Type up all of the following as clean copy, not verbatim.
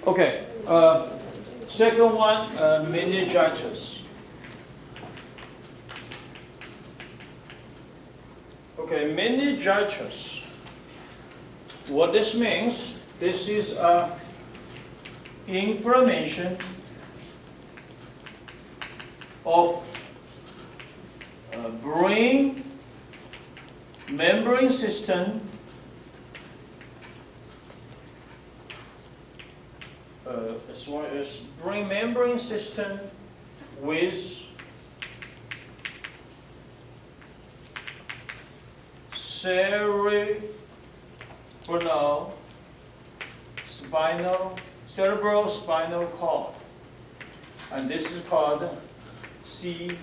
Okay, second one, meningitis. Okay, meningitis. What this means, this is inflammation of brain membrane system as well as brain membrane system with cerebral spinal cord, and this is called CSF.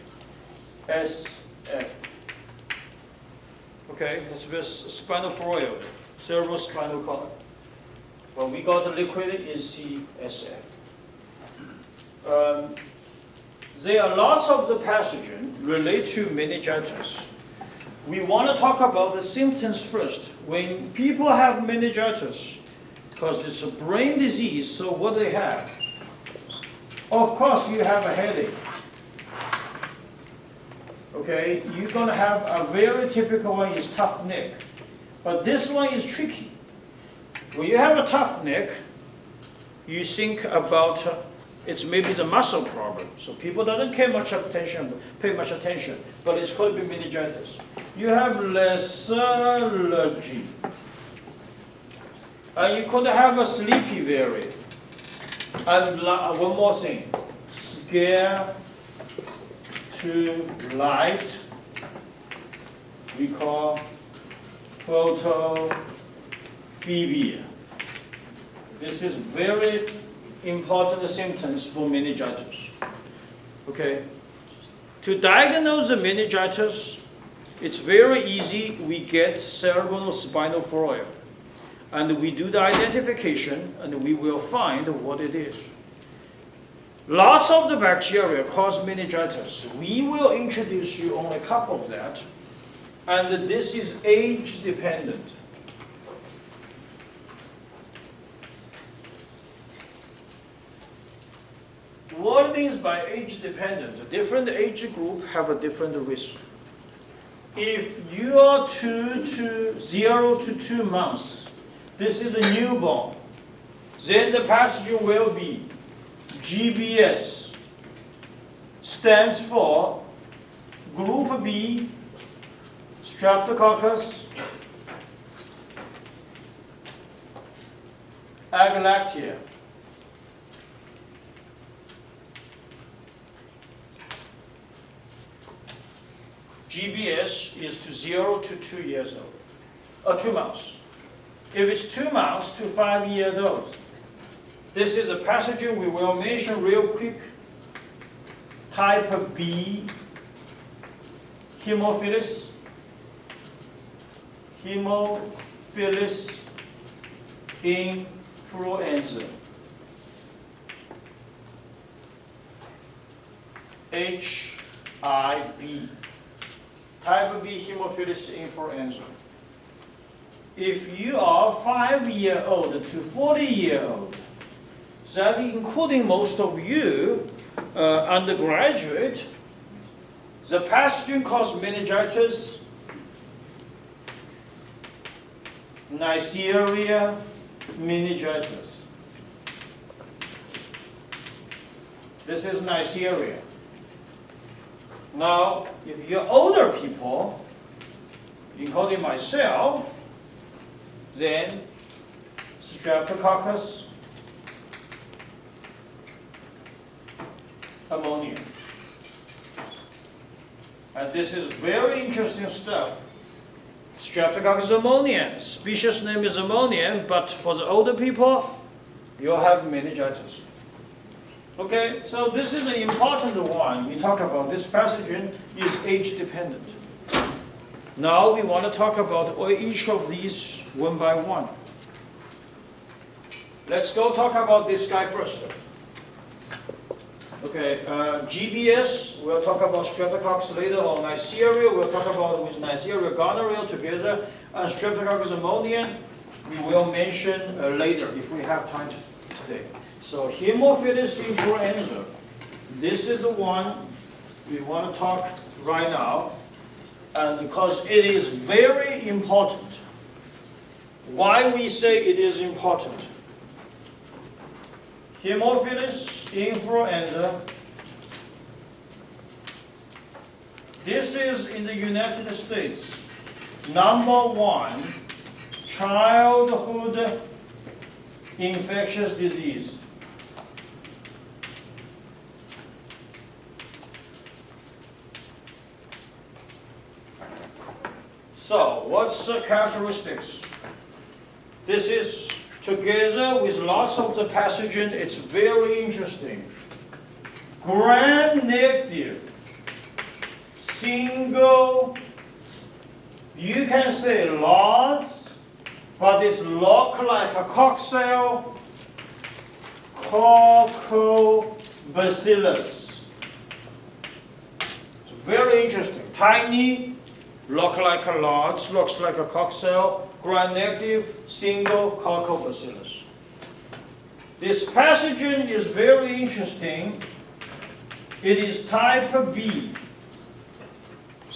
Okay, that's with spinal fluid, cerebral spinal cord. What we got the liquid is CSF. There are lots of the pathogens related to meningitis. We want to talk about the symptoms first. When people have meningitis, because it's a brain disease, so what they have? Of course, you have a headache. Okay, you're going to have a very typical one is tough neck. But this one is tricky. When you have a tough neck, you think about it's maybe the muscle problem. So people don't pay much attention, but it's called meningitis. You have lethargy. You could have a sleepy very. And one more thing, scare to light, we call photophobia. This is very important symptoms for meningitis. Okay, to diagnose the meningitis, it's very easy. We get cerebral spinal fluid, and we do the identification, and we will find what it is. Lots of the bacteria cause meningitis. We will introduce you on a couple of that, and this is age dependent. What it means by age dependent? Different age group have a different risk. If you are 0 to 2 months, this is a newborn, then the pathogen will be GBS, stands for Group B, Streptococcus agalactia. GBS is to 0 to 2 years old, or 2 months. If it's 2 months to 5 years old, this is a pathogen we will mention real quick. Type B, Haemophilus influenza. HIV. Type B Haemophilus influenza. If you are 5-year-old to 40-year-old, that including most of you undergraduate, the pathogen causes meningitis, Neisseria meningitis. This is Neisseria. Now, if you're older people, including myself, then Streptococcus pneumonia. And this is very interesting stuff. Streptococcus pneumonia, species name is pneumonia, but for the older people, you'll have meningitis. Okay, so this is an important one. We talk about this pathogen is age dependent. Now we want to talk about each of these one by one. Let's go talk about this guy first. Okay, GBS, we'll talk about Streptococcus later on. Neisseria, we'll talk about with Neisseria gonorrhea together. And Streptococcus pneumoniae, we will mention later if we have time today. So Haemophilus influenza, this is the one we want to talk right now, and because it is very important. Why we say it is important? Haemophilus influenza, this is in the United States, #1 childhood infectious disease. So, what's the characteristics? This is together with lots of the pathogen, it's very interesting. Gram-negative, single, you can say lots, but it's look like a cocktail, Coccobacillus. It's very interesting. Tiny, look like a large, looks like a cocktail, gram-negative, single, Coccobacillus. This pathogen is very interesting. It is type B.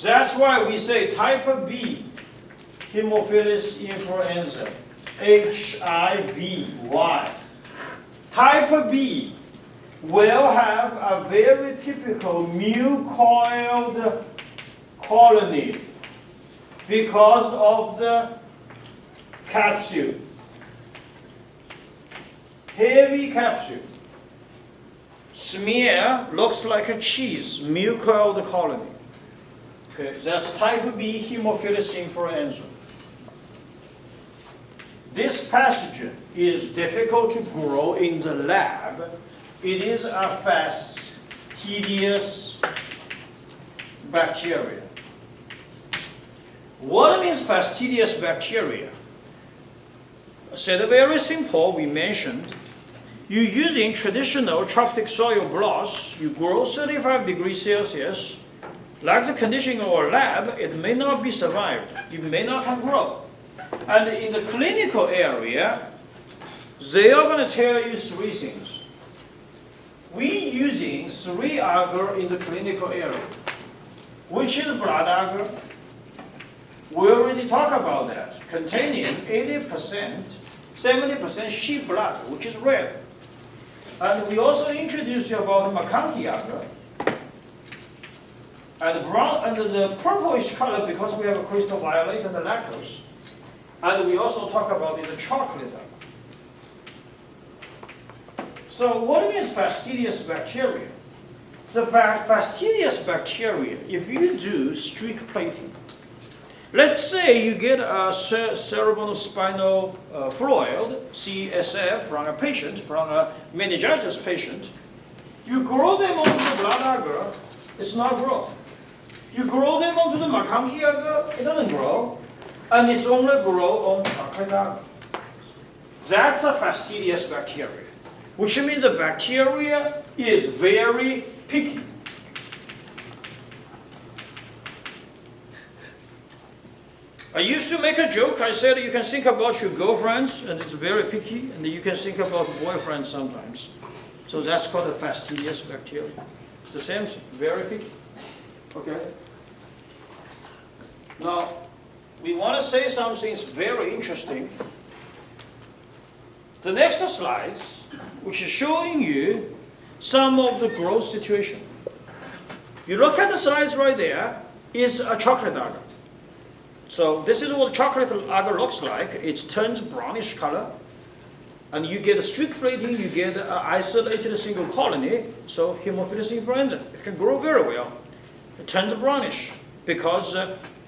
That's why we say type B, Haemophilus influenza, HIV. Why? Type B will have a very typical mucoid colony because of the capsule. Heavy capsule. Smear looks like a cheese, mucoid colony. Okay, that's type B Haemophilus influenza. This pathogen is difficult to grow in the lab. It is a fastidious bacteria. What means fastidious bacteria? I said very simple, we mentioned. You're using traditional tropic soil blocks, you grow 35 degrees Celsius. Like the condition in our lab, it may not be survived. It may not can grow. And in the clinical area, they are going to tell you three things. We using 3 agar in the clinical area, which is blood agar. We already talked about that, containing 80%, 70% sheep blood, which is red. And we also introduced you about Macanthi agar. And brown and the purplish color because we have a crystal violet and the lactose. And we also talk about the chocolate. So what means fastidious bacteria? The fastidious bacteria, if you do streak plating, let's say you get a cerebrospinal fluid, CSF, from a patient, from a meningitis patient, you grow them onto the blood agar, it's not growing. You grow them onto the Macanthi agar, it doesn't grow, and it's only grow on chocolate agar. That's a fastidious bacteria, which means the bacteria is very picky. I used to make a joke, I said you can think about your girlfriends, and it's very picky, and you can think about boyfriends sometimes. So that's called a fastidious bacteria. The same thing, very picky. Okay? Now, we want to say something very interesting. The next slides, which is showing you some of the growth situation. You look at the slides right there, is a chocolate agar. So this is what chocolate agar looks like. It turns brownish color. And you get a streak plating, you get an isolated single colony. So Haemophilus influenza, it can grow very well. It turns brownish because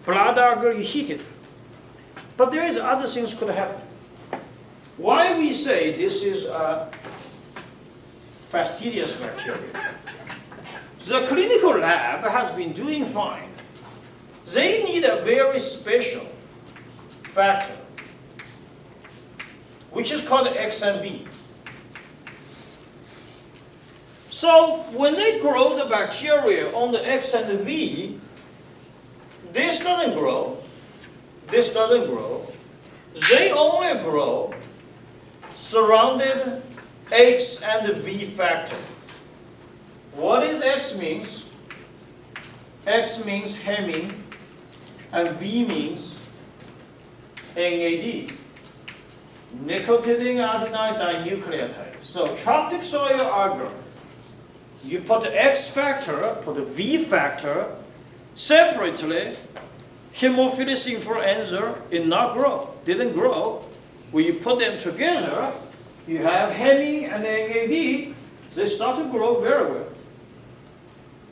blood agar is heated. But there is other things could happen. Why we say this is a fastidious bacteria? The clinical lab has been doing fine. They need a very special factor, which is called XMV. So when they grow the bacteria on the XMV, this doesn't grow, this doesn't grow. They only grow surrounded X and V factor. What is X means? X means hemming, and V means NAD, nicotinic adenine dinucleotide. So tropic soil agar, you put the X factor, put the V factor separately. Haemophilus influenza didn't grow. When you put them together, you have hemming and NAD. They start to grow very well.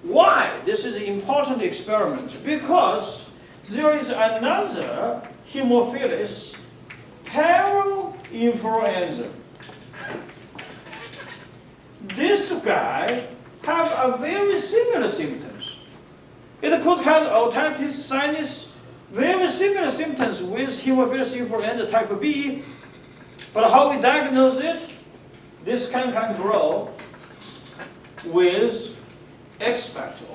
Why? This is an important experiment because there is another Haemophilus parainfluenza. This guy have a very similar symptoms. It could have otitis sinus, very similar symptoms with Haemophilus influenza type B. But how we diagnose it? This can grow with X factor.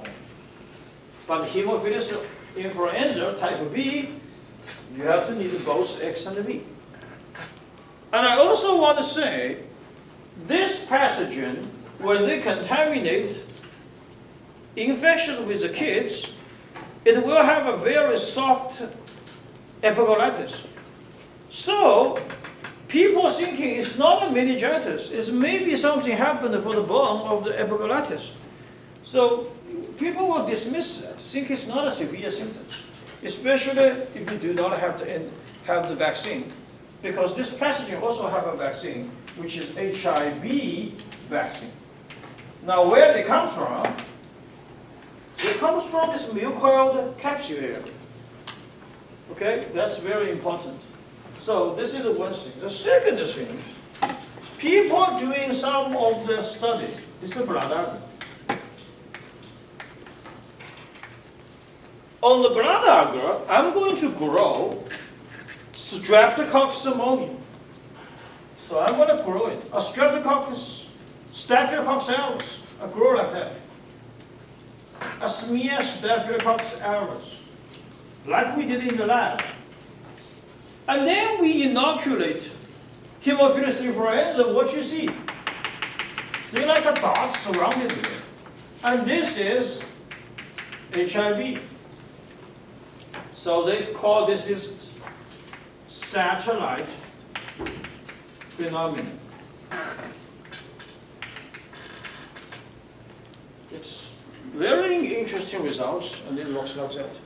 But Haemophilus influenza type B, you have to need both X and V. And I also want to say, this pathogen, when they contaminate infections with the kids, it will have a very soft epiglottis. So, people thinking it's not a meningitis, it's maybe something happened for the bone of the epiglottis. So, people will dismiss that, think it's not a severe symptom, especially if you do not have the vaccine. Because this pathogen also have a vaccine, which is HIV vaccine. Now, where they come from? It comes from this mucoid capsule area. Okay, that's very important. So this is the one thing. The second thing, people doing some of the study. This is blood agar. On the blood agar, I'm going to grow Streptococcus pneumoniae. So I'm going to grow it. A Streptococcus, Staphylococcus aureus. I grow like that. A smear Staphylococcus aureus, like we did in the lab. And then we inoculate Haemophilus influenza. What you see? They're like a dot surrounded it. And this is HIV. So they call this is satellite phenomenon. It's very interesting results, and it looks like that.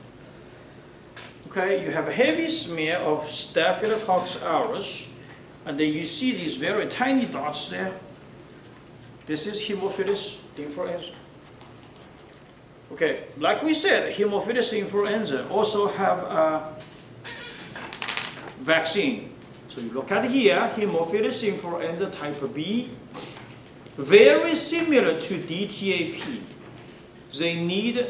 Okay, you have a heavy smear of Staphylococcus aureus, and then you see these very tiny dots there. This is Haemophilus influenza. Okay, like we said, Haemophilus influenza also have a vaccine. So you look at here, Haemophilus influenza type B, very similar to DTaP. They need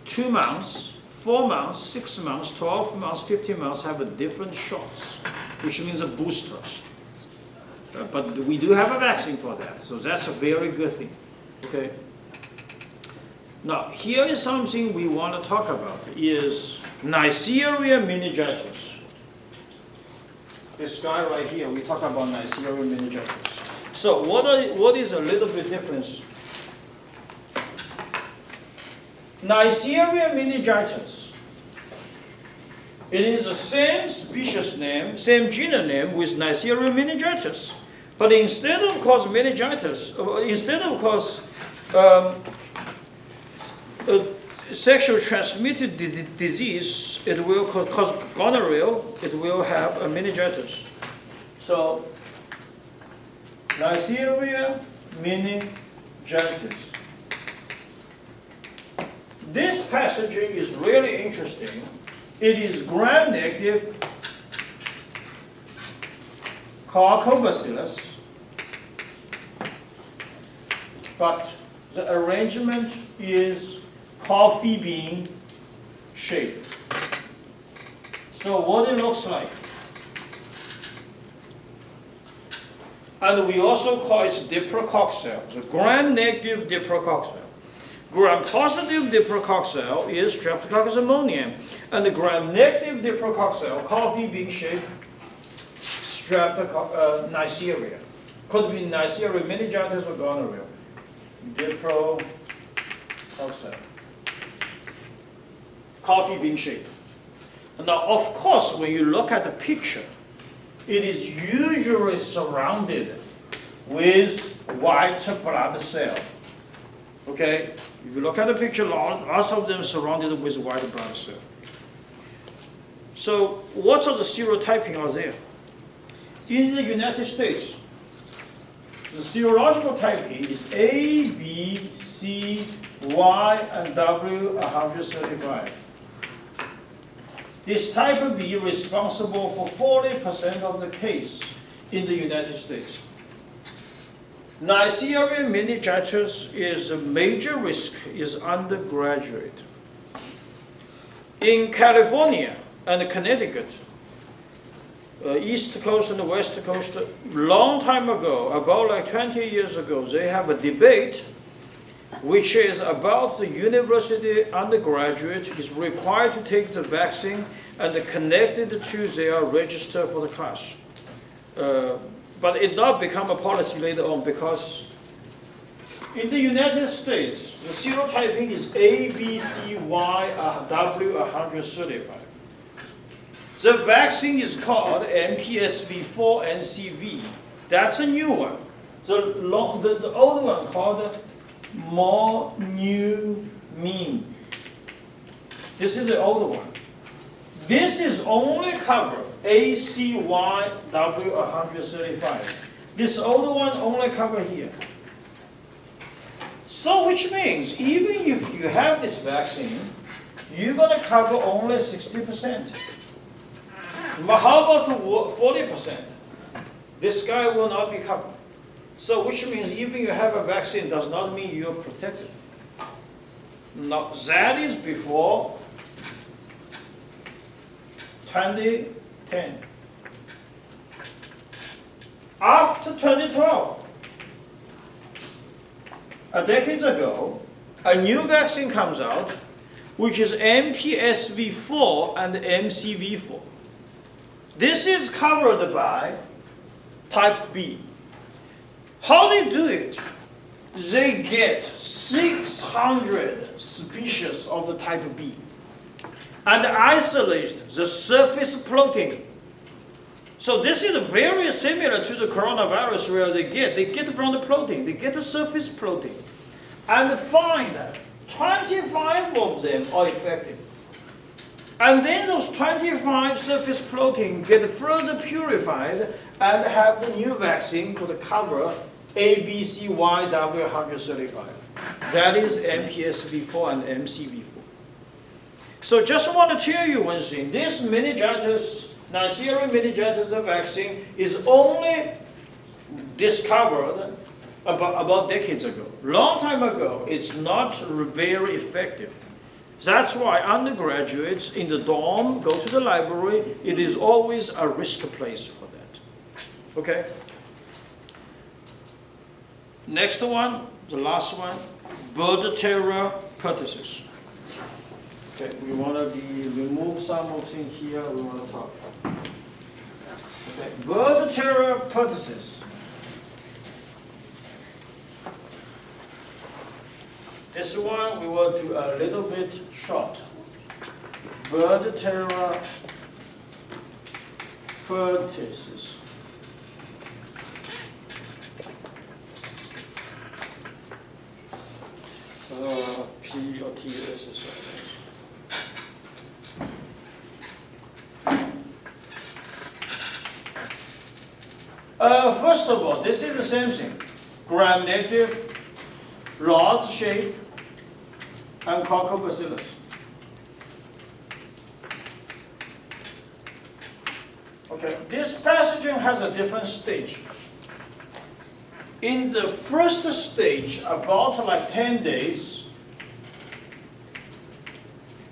2 months, 4 months, 6 months, 12 months, 15 months have a different shots, which means a boosters. But we do have a vaccine for that, so that's a very good thing. Okay. Now, here is something we want to talk about, is Neisseria meningitis. This guy right here, we talk about Neisseria meningitis. So what is a little bit difference? Neisseria meningitis. It is the same species name, same genus name with Neisseria meningitis. But instead of cause meningitis, instead of cause sexual transmitted disease, it will cause gonorrhea, it will have a meningitis. So, Neisseria meningitis. This pathogen is really interesting. It is gram-negative Coccobacillus, but the arrangement is coffee bean shape. So what it looks like. And we also call it diprococcal, the gram-negative diprococcal. Gram-positive diprococcal is Streptococcus pneumoniae, and the gram-negative diprococcal, coffee bean shape, Neisseria. Could be Neisseria meningitis or gonorrhea. Dipro, toxin. Coffee bean shape. Now, of course, when you look at the picture, it is usually surrounded with white blood cell. Okay? If you look at the picture, lots of them surrounded with white blood cell. So, what are the serotyping are there? In the United States, the serological typing is A, B, C, Y, and W 135. Is type B responsible for 40% of the case in the United States? Neisseria meningitis is a major risk, is undergraduate. In California and Connecticut, East Coast and the West Coast, long time ago, about like 20 years ago, they have a debate which is about the university undergraduate is required to take the vaccine and connected to their register for the class. But it not become a policy later on because in the United States, the serotyping is A, B, C, Y, W 135. The vaccine is called MPSV4 NCV. That's a new one. The old one called more new mean. This is the older one. This is only cover ACYW 135. This older one only cover here. So which means even if you have this vaccine, you're going to cover only 60%. But how about 40%? This guy will not be covered. So which means even you have a vaccine does not mean you're protected. Now that is before 2010. After 2012, a decade ago, a new vaccine comes out, which is MPSV4 and MCV4. This is covered by type B. How they do it? They get 600 species of the type B and isolate the surface protein. So this is very similar to the coronavirus where they get from the protein, they get the surface protein, and find 25 of them are effective. And then those 25 surface protein get further purified and have the new vaccine could cover ABCYW 135. That is MPSV4 and MCV4. So just want to tell you one thing. This meningitis, Neisseria meningitis vaccine is only discovered about decades ago. Long time ago, it's not very effective. That's why undergraduates in the dorm go to the library. It is always a risk place for that. Okay? Next one, the last one, Bacterial pertussis. Okay, we want to remove some of things here. We want to talk. Okay, Bacterial pertussis. This one we will do a little bit short. Bacterial pertussis. P or T S. First of all, this is the same thing. Gram-negative, rod shape, and coccobacillus. Okay, this pathogen has a different stage. In the first stage, about like 10 days,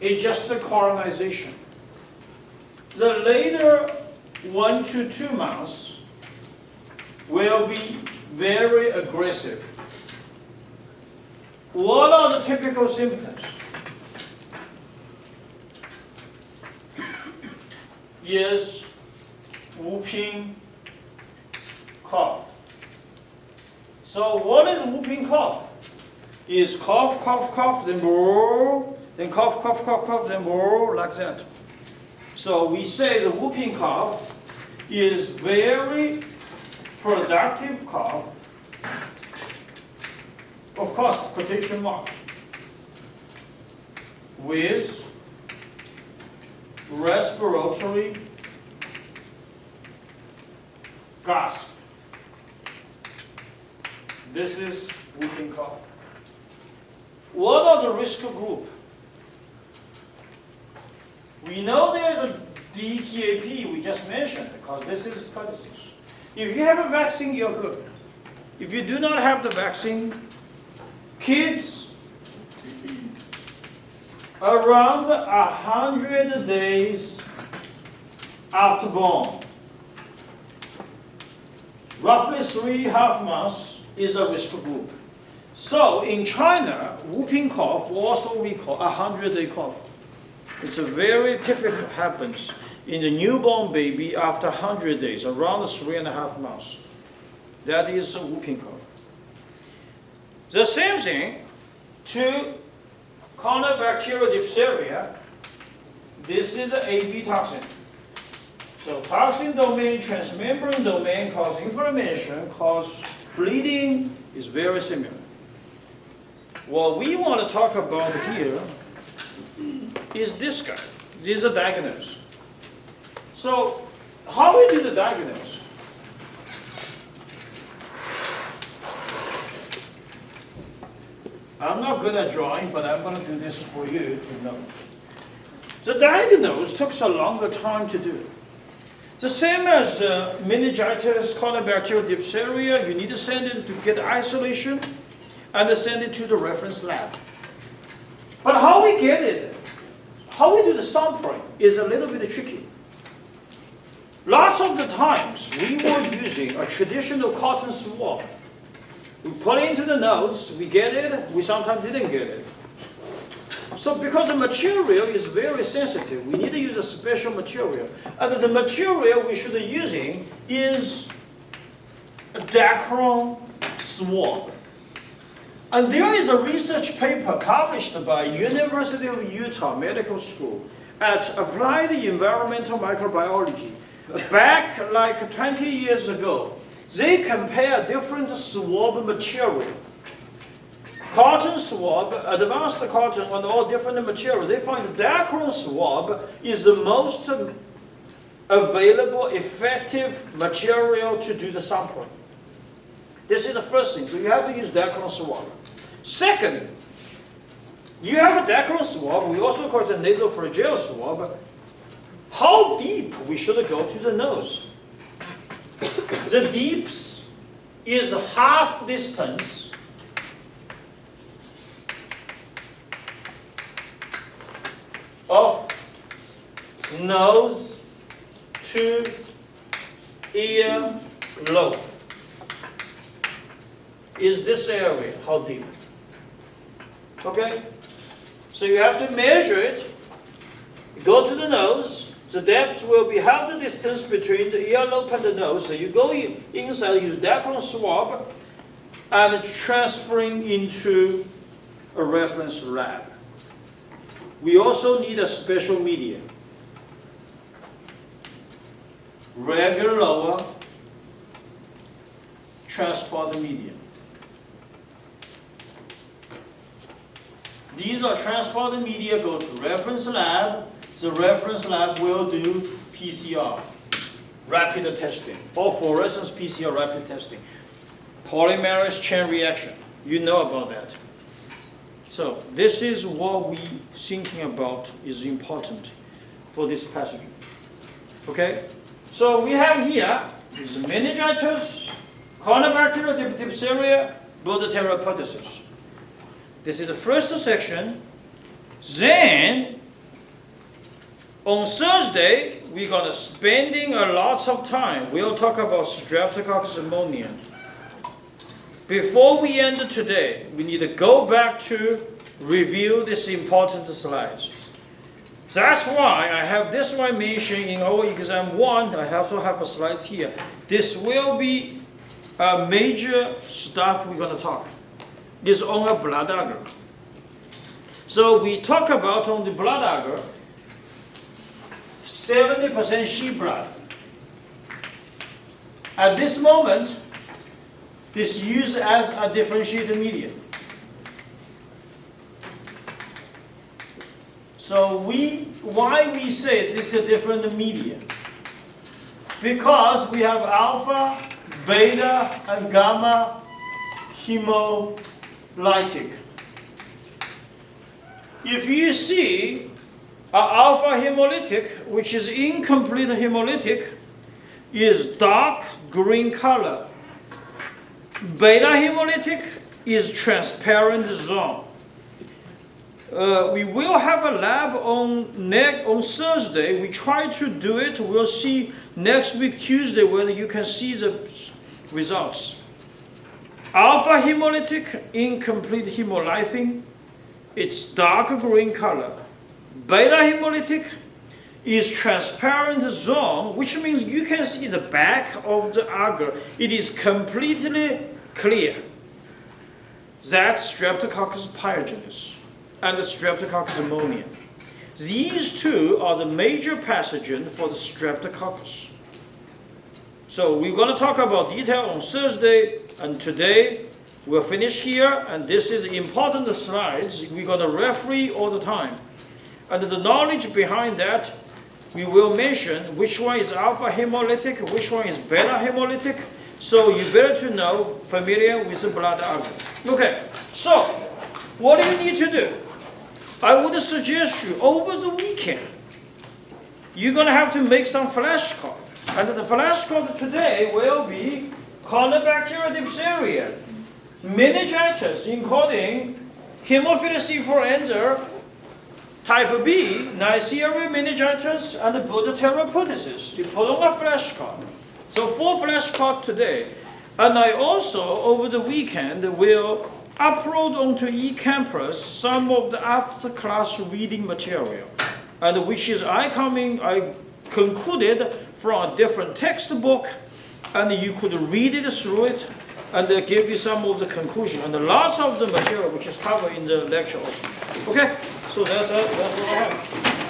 it's just a colonization. The later 1 to 2 months will be very aggressive. What are the typical symptoms? Yes, whooping, cough. So what is whooping cough? Is cough, cough, cough, then roar, then cough, cough, cough, cough, then roar, like that. So we say the whooping cough is very productive cough. Of course, quotation mark, with respiratory gasp. This is whooping cough. What are the risk group? We know there's a DTaP we just mentioned because this is pertussis. If you have a vaccine, you're good. If you do not have the vaccine, kids around 100 days after born, roughly 3.5 months is a risk group. So in China, whooping cough, also we call 100-day cough. It's a very typical happens in the newborn baby after 100 days, around 3.5 months. That is a whooping cough. The same thing to bacterial diphtheria. This is the AB toxin. So toxin domain, transmembrane domain cause inflammation, cause bleeding is very similar. What we want to talk about here is this guy. This is a diagnosis. So how we do the diagnosis? I'm not good at drawing, but I'm going to do this for you to know. The diagnosis took a longer time to do. The same as meningitis, bacterial diphtheria, you need to send it to get isolation and send it to the reference lab. But how we get it, how we do the sampling is a little bit tricky. Lots of the times we were using a traditional cotton swab. We put it into the nose, we get it, we sometimes didn't get it. So because the material is very sensitive, we need to use a special material. And the material we should be using is a dacron swab. And there is a research paper published by University of Utah Medical School at Applied Environmental Microbiology back like 20 years ago. They compare different swab material. Cotton swab, advanced cotton, and all different materials. They find the dacron swab is the most available, effective material to do the sampling. This is the first thing. So you have to use dacron swab. Second, you have a dacron swab. We also call it a nasopharyngeal swab. How deep we should go to the nose? The deeps is half distance of nose to ear lobe. Is this area, how deep? Okay? So you have to measure it, go to the nose. The depth will be half the distance between the earlobe and the nose. So you go inside, use dacron swab, and transferring into a reference lab. We also need a special media. Regular transport media. These are transport media go to reference lab. The reference lab will do PCR, rapid testing, or fluorescence PCR rapid testing. Polymerase chain reaction, you know about that. So this is what we thinking about is important for this pathogen. Okay? So we have here is meningitis, bacterial diphtheria, Bacterial pertussis. This is the first section. Then on Thursday, we're going to spending a lot of time. We'll talk about Streptococcus pneumoniae. Before we end today, we need to go back to review these important slides. That's why I have this one mentioned in our exam 1. I also have a slide here. This will be major stuff we're going to talk is on a blood agar. So we talk about on the blood agar, 70% sheep blood. At this moment, this is used as a differentiated medium. So why we say this is a different medium? Because we have alpha, beta, and gamma hemolytic. If you see an alpha hemolytic, which is incomplete hemolytic, is dark green color. Beta hemolytic is transparent zone. We will have a lab on Thursday. We try to do it. We'll see next week Tuesday whether you can see the results. Alpha hemolytic, incomplete hemolytic, it's dark green color. Beta hemolytic is transparent zone, which means you can see the back of the agar. It is completely clear. That's Streptococcus pyogenes and the Streptococcus pneumoniae. These two are the major pathogens for the Streptococcus. So we're going to talk about detail on Thursday, and today we'll finish here, and this is important slides. We're going to referee all the time. And the knowledge behind that, we will mention which one is alpha hemolytic, which one is beta hemolytic. So you better to know, familiar with the blood agar. Okay, so what do you need to do? I would suggest you over the weekend, you're going to have to make some flashcard. And the flashcard today will be Bacterial diphtheria, meningitis, including Haemophilus influenza type B, Neisseria meningitis, and Bacterial disease-2. You put on a flashcard. So 4 flashcards today. And I also, over the weekend, will upload onto eCampus some of the after-class reading material, and which is I concluded from a different textbook, and you could read it through it, and give you some of the conclusion, and lots of the material which is covered in the lecture also. Okay, so that's what I have.